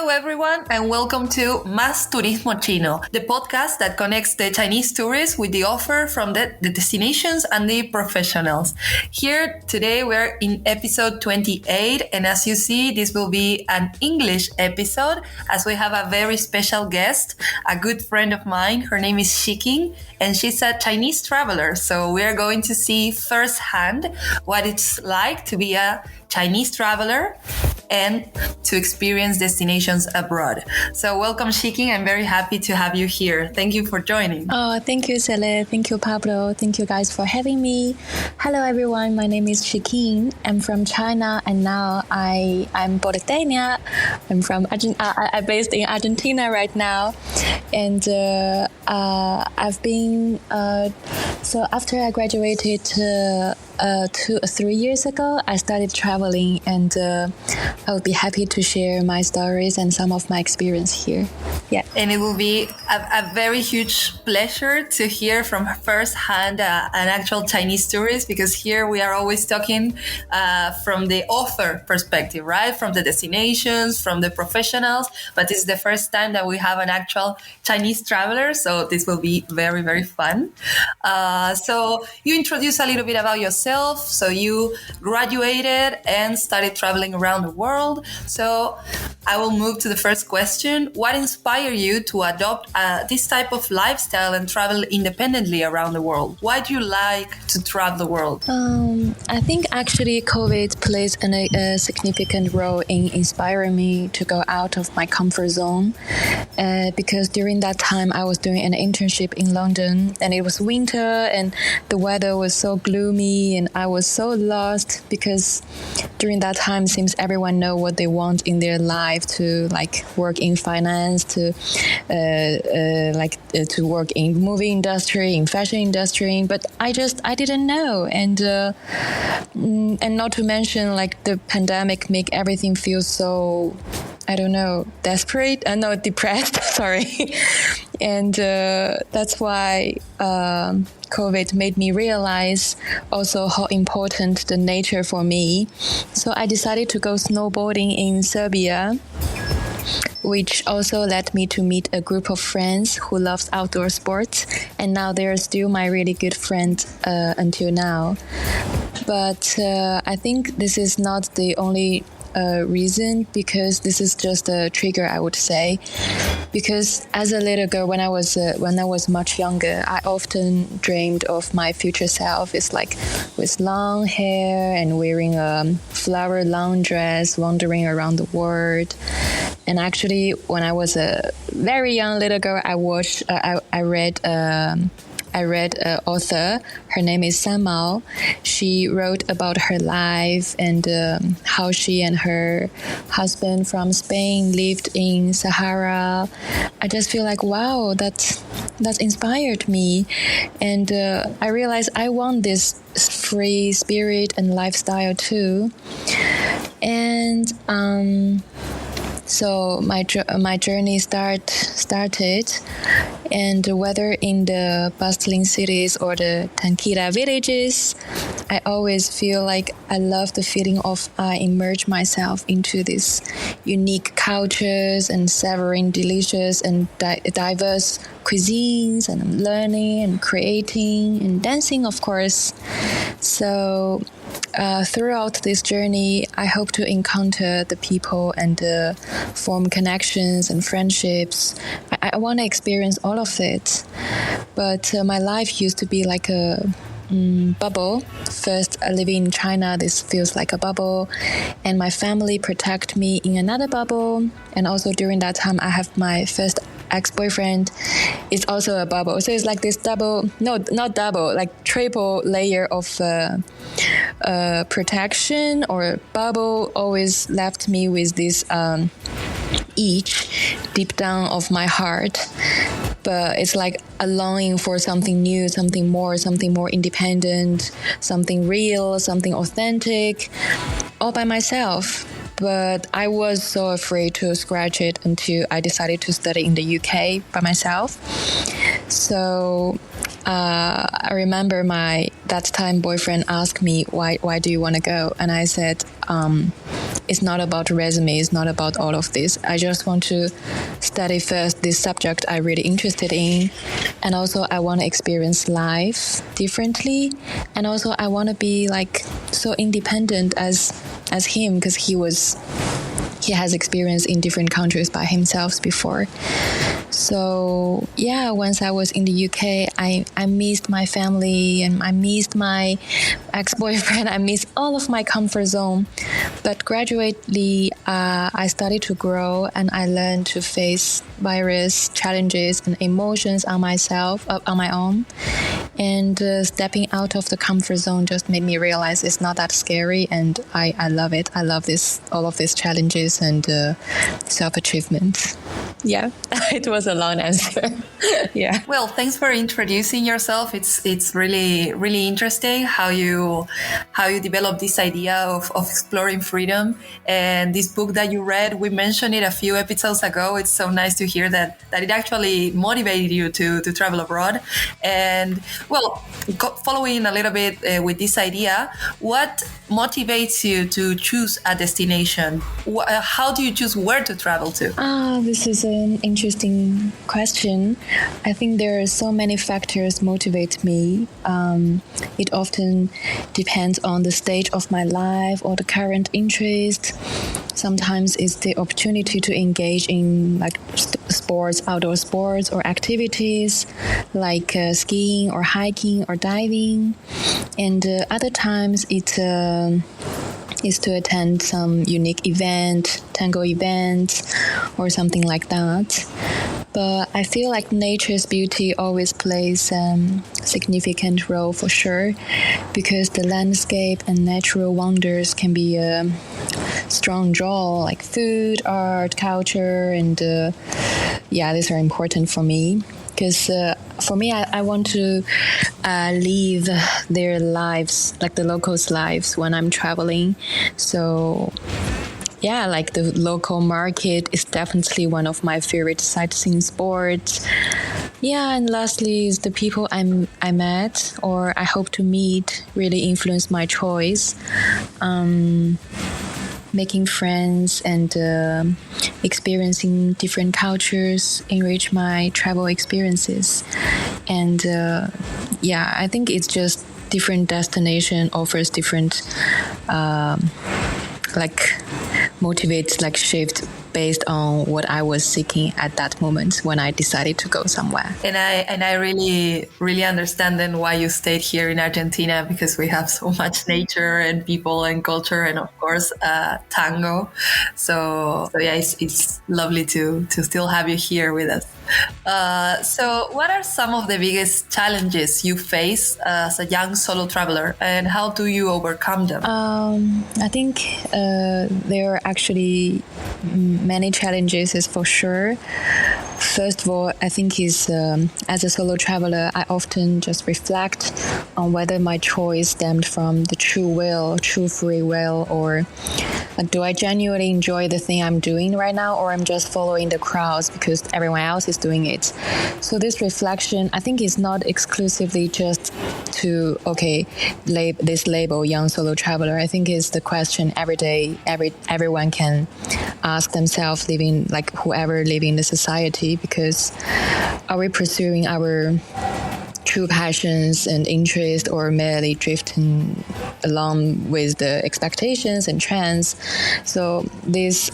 Hello, everyone, and welcome to Más Turismo Chino, the podcast that connects the Chinese tourists with the offer from the destinations and the professionals. Here today, we're in episode 28, and as you see, this will be an English episode as we have a very special guest, a good friend of mine. Her name is Shikin, and she's a Chinese traveler. So we're going to see firsthand what it's like to be a Chinese traveler and to experience destinations abroad. So welcome, Shikin. I'm very happy to have you here. Thank you for joining. Oh, thank you, Cele. Thank you, Pablo. Thank you guys for having me. Hello, everyone. My name is Shikin. I'm from China, and now I'm Bolivian. I'm from I'm based in Argentina right now, and I've been so after I graduated 3 years ago, I started traveling, and I would be happy to share my stories and some of my experience here. Yeah. And it will be a very huge pleasure to hear from firsthand an actual Chinese tourist, because here we are always talking from the author perspective, right? From the destinations, from the professionals. But it's the first time that we have an actual Chinese traveler. So this will be very, very fun. So you introduce a little bit about yourself. So you graduated and started traveling around the world. So I will move to the first question. What inspired you to adopt this type of lifestyle and travel independently around the world? Why do you like to travel the world? I think actually COVID plays a significant role in inspiring me to go out of my comfort zone, because during that time I was doing an internship in London, and it was winter and the weather was so gloomy, and I was so lost, because during that time seems everyone know what they want in their life, to like work in finance, to work in movie industry, in fashion industry, but I didn't know, and not to mention like the pandemic make everything feel so, I don't know, depressed. Sorry. And that's why COVID made me realize also how important the nature for me. So I decided to go snowboarding in Serbia, which also led me to meet a group of friends who loves outdoor sports. And now they're still my really good friend until now. But I think this is not the only reason, because this is just a trigger, I would say. Because as a little girl, when I was much younger, I often dreamed of my future self. It's like with long hair and wearing a flower lawn dress, wandering around the world. And actually, when I was a very young little girl, I read an author. Her name is San Mao. She wrote about her life and how she and her husband from Spain lived in Sahara. I just feel like, wow, that inspired me. And I realized I want this free spirit and lifestyle too. And so my journey started, and whether in the bustling cities or the tranquila villages, I always feel like I love the feeling of I immerse myself into these unique cultures and savoring delicious and diverse cuisines, and I'm learning and creating and dancing, of course. So throughout this journey, I hope to encounter the people and form connections and friendships. I want to experience all of it. But my life used to be like a bubble. First, living in China, this feels like a bubble, and my family protect me in another bubble. And also during that time, I have my first ex-boyfriend. It's also a bubble. So it's like this triple layer of protection or bubble always left me with this itch deep down of my heart. But it's like a longing for something new, something more independent, something real, something authentic, all by myself. But I was so afraid to scratch it until I decided to study in the UK by myself. So I remember my that time boyfriend asked me why do you want to go, and I said it's not about resume, it's not about all of this. I just want to study first this subject I'm really interested in, and also I want to experience life differently, and also I want to be like so independent as him, because he has experience in different countries by himself before. So yeah, once I was in the UK, I missed my family and I missed my ex-boyfriend. I missed all of my comfort zone. But gradually, I started to grow and I learned to face various challenges and emotions on my own. And stepping out of the comfort zone just made me realize it's not that scary, and I love it. I love all of these challenges and self-achievement. Yeah, it was a long answer. Yeah. Well, thanks for introducing yourself. It's really, really interesting how you develop this idea of exploring freedom. And this book that you read, we mentioned it a few episodes ago. It's so nice to hear that it actually motivated you to travel abroad. And well, following a little bit with this idea, what motivates you to choose a destination? How do you choose where to travel to? This is an interesting question. I think there are so many factors motivate me. It often depends on the stage of my life or the current interest. Sometimes it's the opportunity to engage in like sports, outdoor sports or activities like skiing or hiking or diving. And other times it's is to attend some unique event, tango event, or something like that. But I feel like nature's beauty always plays a significant role for sure, because the landscape and natural wonders can be a strong draw, like food, art, culture, and these are important for me. Because for me, I want to live their lives, like the locals' lives when I'm traveling. So, yeah, like the local market is definitely one of my favorite sightseeing spots. Yeah, and lastly is the people I met or I hope to meet really influence my choice. Making friends and experiencing different cultures enrich my travel experiences. And I think it's just different destination offers different motivates like shift based on what I was seeking at that moment when I decided to go somewhere. And I really, really understand then why you stayed here in Argentina, because we have so much nature and people and culture and of course tango. So yeah, it's lovely to still have you here with us. So what are some of the biggest challenges you face as a young solo traveler, and how do you overcome them? I think there are actually many challenges, is for sure. First of all, I think is as a solo traveler, I often just reflect on whether my choice stemmed from the true free will, or do I genuinely enjoy the thing I'm doing right now, or I'm just following the crowds because everyone else is doing it. So this reflection, I think, is not exclusively just to this label young solo traveler. I think it's the question every day everyone can ask themselves, whoever living in the society, because are we pursuing our true passions and interests, or merely drifting along with the expectations and trends? So these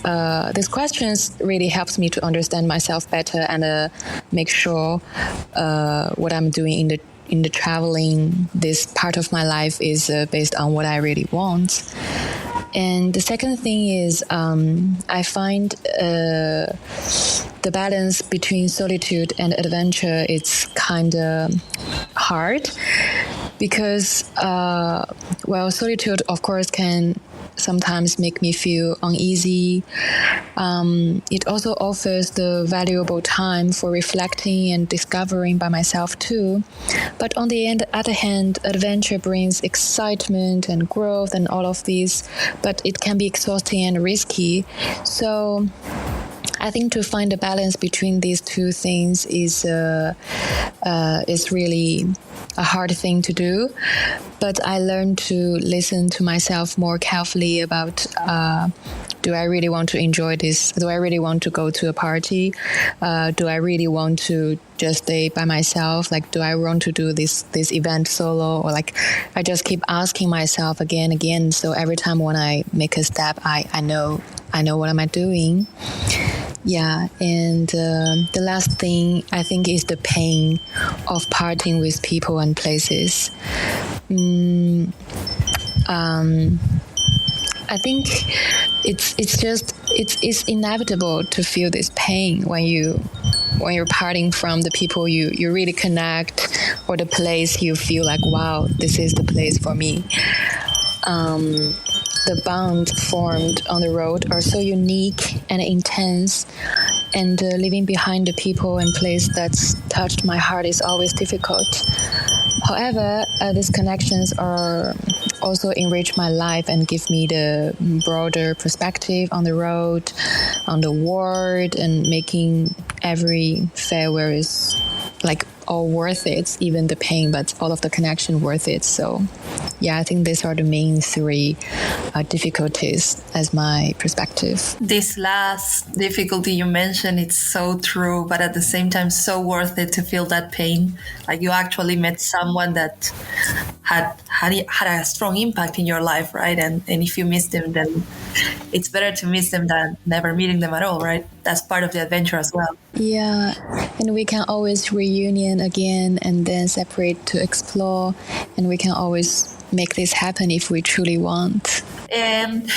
questions really helps me to understand myself better and make sure what I'm doing in the traveling, this part of my life is based on what I really want. And the second thing is I find the balance between solitude and adventure, it's kind of hard, because solitude of course can sometimes make me feel uneasy. It also offers the valuable time for reflecting and discovering by myself too. But on the other hand, adventure brings excitement and growth and all of these, but it can be exhausting and risky. So I think to find a balance between these two things is really a hard thing to do. But I learned to listen to myself more carefully about do I really want to enjoy this? Do I really want to go to a party? Do I really want to just stay by myself? Like, do I want to do this event solo? Or like, I just keep asking myself again and again. So every time when I make a step, I know what am I doing. Yeah, and the last thing I think is the pain of parting with people and places. I think it's inevitable to feel this pain when you're parting from the people you really connect, or the place you feel like, wow, this is the place for me. The bond formed on the road are so unique and intense, and leaving behind the people and place that's touched my heart is always difficult. However, these connections are also enrich my life and give me the broader perspective on the road, on the world, and making every farewell is like all worth it, even the pain, but all of the connection worth it. So yeah, I think these are the main three difficulties as my perspective. This last difficulty you mentioned, it's so true, but at the same time, so worth it to feel that pain. Like you actually met someone that had a strong impact in your life, right? And if you miss them, then it's better to miss them than never meeting them at all, right? That's part of the adventure as well. Yeah, and we can always reunion again and then separate to explore, and we can always make this happen if we truly want. And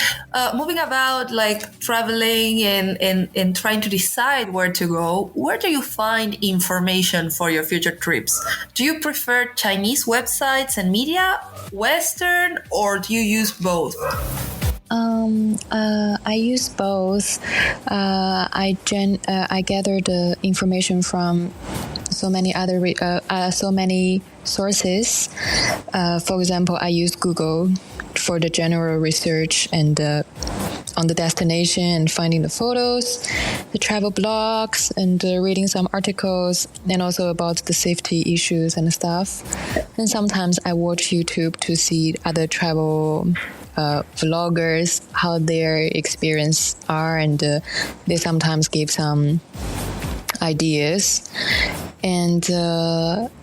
moving about like traveling and trying to decide where to go, where do you find information for your future trips? Do you prefer Chinese websites and media, Western, or do you use both? I use both. I gather the information from so many sources. For example, I use Google for the general research and on the destination and finding the photos, the travel blogs, and reading some articles, and also about the safety issues and stuff. And sometimes I watch YouTube to see other travel vloggers, how their experience are, and they sometimes give some ideas. And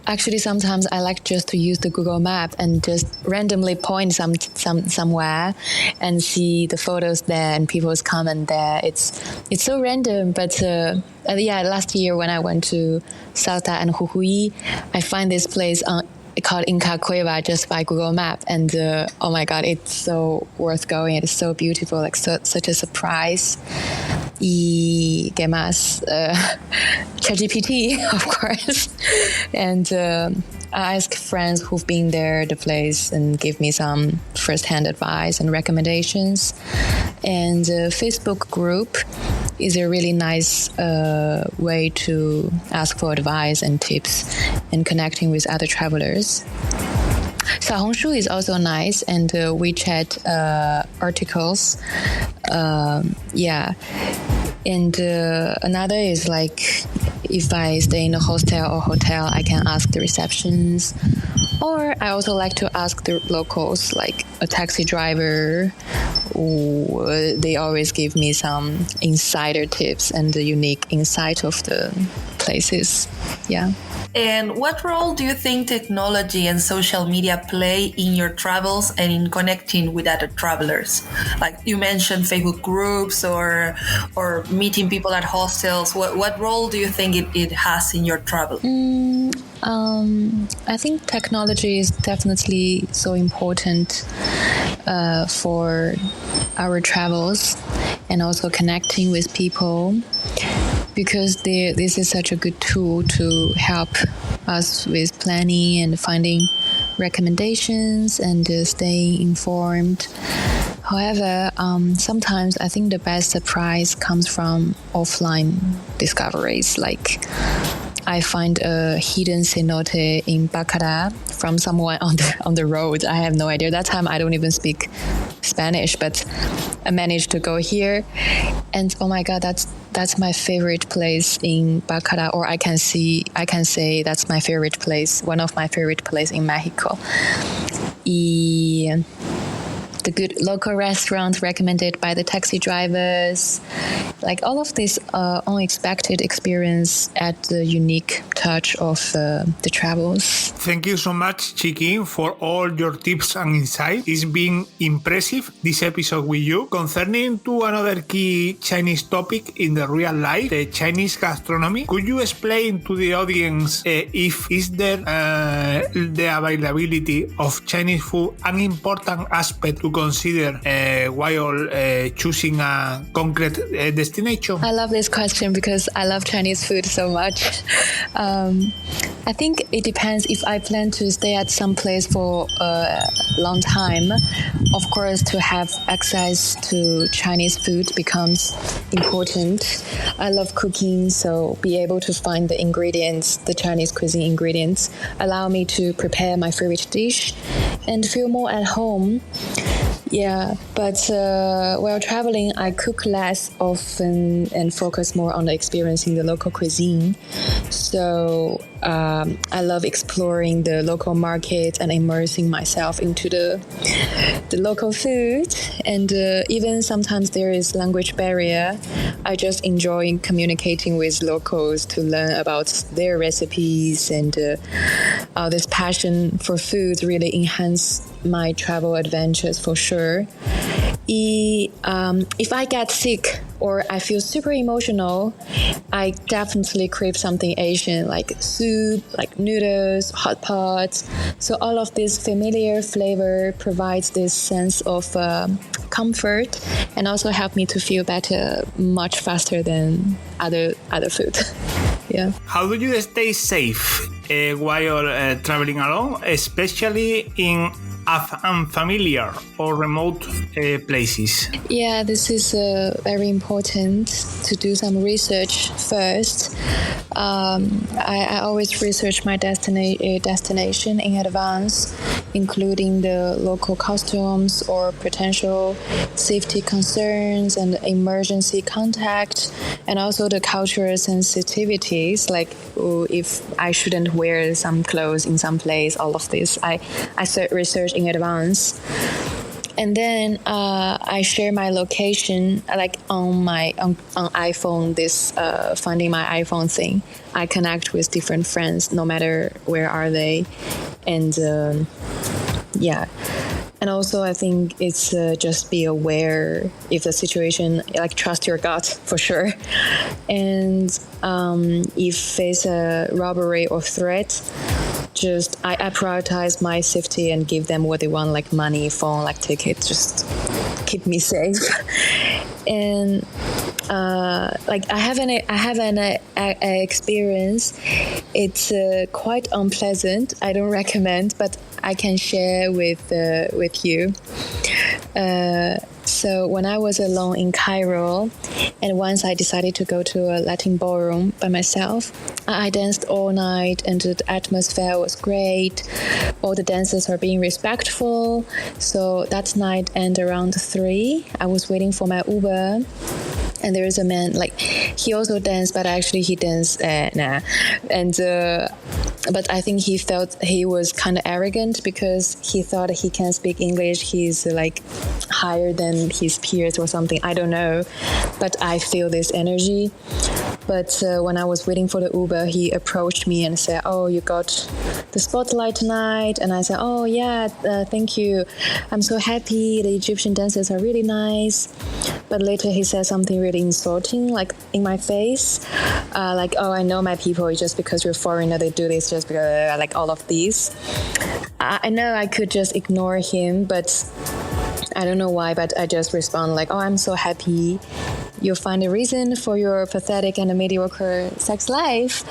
actually, sometimes I like just to use the Google Map and just randomly point somewhere and see the photos there and people's comment there. It's so random, but last year when I went to Salta and Jujuy, I find this place called Inca Cueva just by Google Map, and oh my god, it's so worth going. It's so beautiful, like such a surprise. ¿Y qué más? ChatGPT, of course. And I ask friends who've been there, the place, and give me some first-hand advice and recommendations. And Facebook group is a really nice way to ask for advice and tips and connecting with other travelers. Xiaohongshu is also nice, and WeChat articles. And another is like if I stay in a hostel or hotel, I can ask the receptions. Or I also like to ask the locals, like a taxi driver. They always give me some insider tips and the unique insight of the places. Yeah. And what role do you think technology and social media play in your travels and in connecting with other travelers? Like you mentioned Facebook groups or meeting people at hostels. What role do you think it has in your travel? I think technology is definitely so important for our travels and also connecting with people, because this is such a good tool to help us with planning and finding recommendations and staying informed. However, sometimes I think the best surprise comes from offline discoveries. Like I find a hidden cenote in Bacara from someone on the road. I have no idea. That time I don't even speak Spanish, but I managed to go here, and oh my god, that's my favorite place in Bacara, or I can say that's my favorite place, one of my favorite place in Mexico. The good local restaurants recommended by the taxi drivers, like all of this unexpected experience add the unique touch of the travels. Thank you so much, Shikin, for all your tips and insights. It's been impressive, this episode with you. Concerning to another key Chinese topic in the real life, the Chinese gastronomy, could you explain to the audience if is there the availability of Chinese food an important aspect to consider while choosing a concrete destination? I love this question because I love Chinese food so much. I think it depends. If I plan to stay at some place for a long time, of course, to have access to Chinese food becomes important. I love cooking, so be able to find the ingredients, the Chinese cuisine ingredients, allow me to prepare my favorite dish and feel more at home. Yeah, but while traveling, I cook less often and focus more on experiencing the local cuisine. So I love exploring the local market and immersing myself into the local food. And even sometimes there is language barrier, I just enjoy communicating with locals to learn about their recipes, and this passion for food really enhance my travel adventures for sure. If I get sick or I feel super emotional, I definitely crave something Asian, like soup, like noodles, hot pots. So all of this familiar flavor provides this sense of comfort and also help me to feel better much faster than other food. Yeah. How do you stay safe while traveling alone, especially in unfamiliar or remote places? Yeah, this is very important to do some research first. I always research my destination in advance, including the local customs or potential safety concerns and emergency contact, and also the cultural sensitivities, like if I shouldn't wear some clothes in some place, all of this. I research in advance. And then I share my location, like on iPhone. This finding my iPhone thing, I connect with different friends, no matter where are they, and yeah. And also, I think it's just be aware if the situation, like trust your gut for sure. And if face a robbery or threat, just I prioritize my safety and give them what they want, like money, phone, like tickets, just keep me safe. And like I have an experience. It's quite unpleasant. I don't recommend, but I can share with you. So when I was alone in Cairo, and once I decided to go to a Latin ballroom by myself, I danced all night, and the atmosphere was great. All the dancers are being respectful. So that night, and around 3, I was waiting for my Uber. And there is a man, like, he also danced, but actually he danced, And, but I think he felt he was kind of arrogant because he thought he can speak English. He's like higher than his peers or something. I don't know. But I feel this energy. But when I was waiting for the Uber, he approached me and said, "Oh, you got the spotlight tonight?" And I said, "Oh, yeah, thank you. I'm so happy. The Egyptian dancers are really nice." But later he said something really insulting, like in my face, like, "Oh, I know my people. It's just because you're foreigner, they do this just because," like all of these. I know I could just ignore him, but I don't know why, but I just respond like, "Oh, I'm so happy you'll find a reason for your pathetic and mediocre sex life."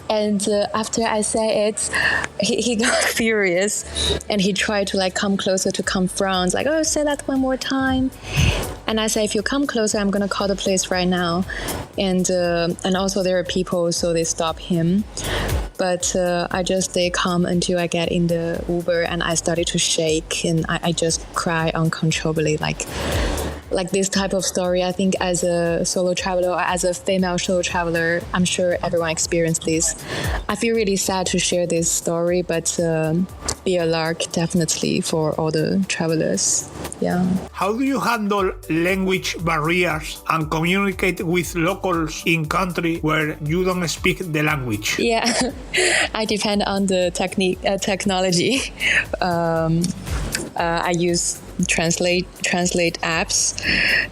And after I say it, he got furious, and he tried to like come closer to confront, like, "Oh, say that one more time." And I say, "If you come closer, I'm gonna call the police right now." And also there are people, so they stop him. But I just stay calm until I get in the Uber, and I started to shake, and I just cry uncontrollably, like like this type of story, I think as a solo traveler or as a female solo traveler, I'm sure everyone experienced this. I feel really sad to share this story, but be a lark definitely for all the travelers. Yeah. How do you handle language barriers and communicate with locals in country where you don't speak the language? Yeah, I depend on the technology. I use translate apps,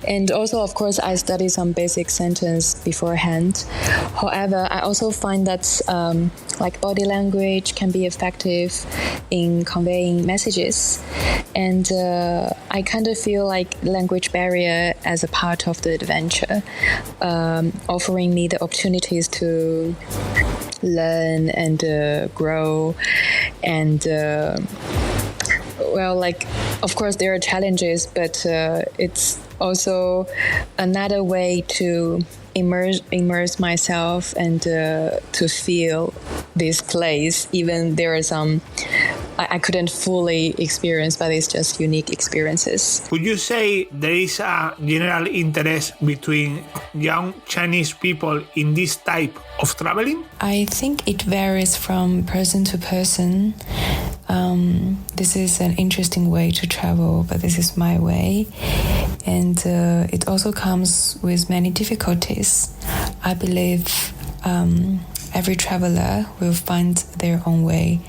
and also of course I study some basic sentence beforehand. However, I also find that like body language can be effective in conveying messages, and I kind of feel like language barrier as a part of the adventure, offering me the opportunities to learn and grow, and well, like, of course there are challenges, but it's also another way to immerse myself and to feel this place. Even there are some I couldn't fully experience, but it's just unique experiences. Would you say there is a general interest between young Chinese people in this type of traveling? I think it varies from person to person. This is an interesting way to travel, but this is my way. And it also comes with many difficulties. I believe every traveler will find their own way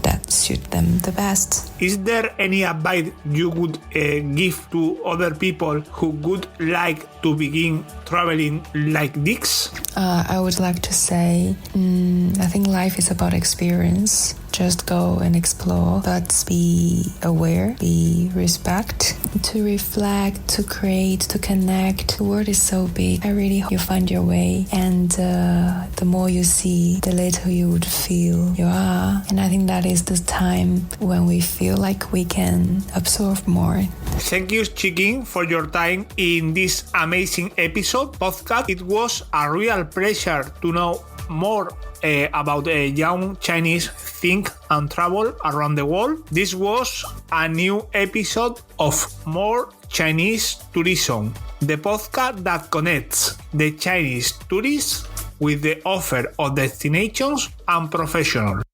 that suit them the best. Is there any advice you would give to other people who would like to begin traveling like this? I would like to say, I think life is about experience. Just go and explore, but be aware, be respect, to reflect, to create, to connect. The world is so big. I really hope you find your way, and the more you see, the later you would feel you are. And I think that is the time when we feel like we can absorb more. Thank you, Shikin, for your time in this amazing podcast. It was a real pleasure to know more about young Chinese think and travel around the world. This was a new episode of More Chinese Tourism, the podcast that connects the Chinese tourists with the offer of destinations and professionals.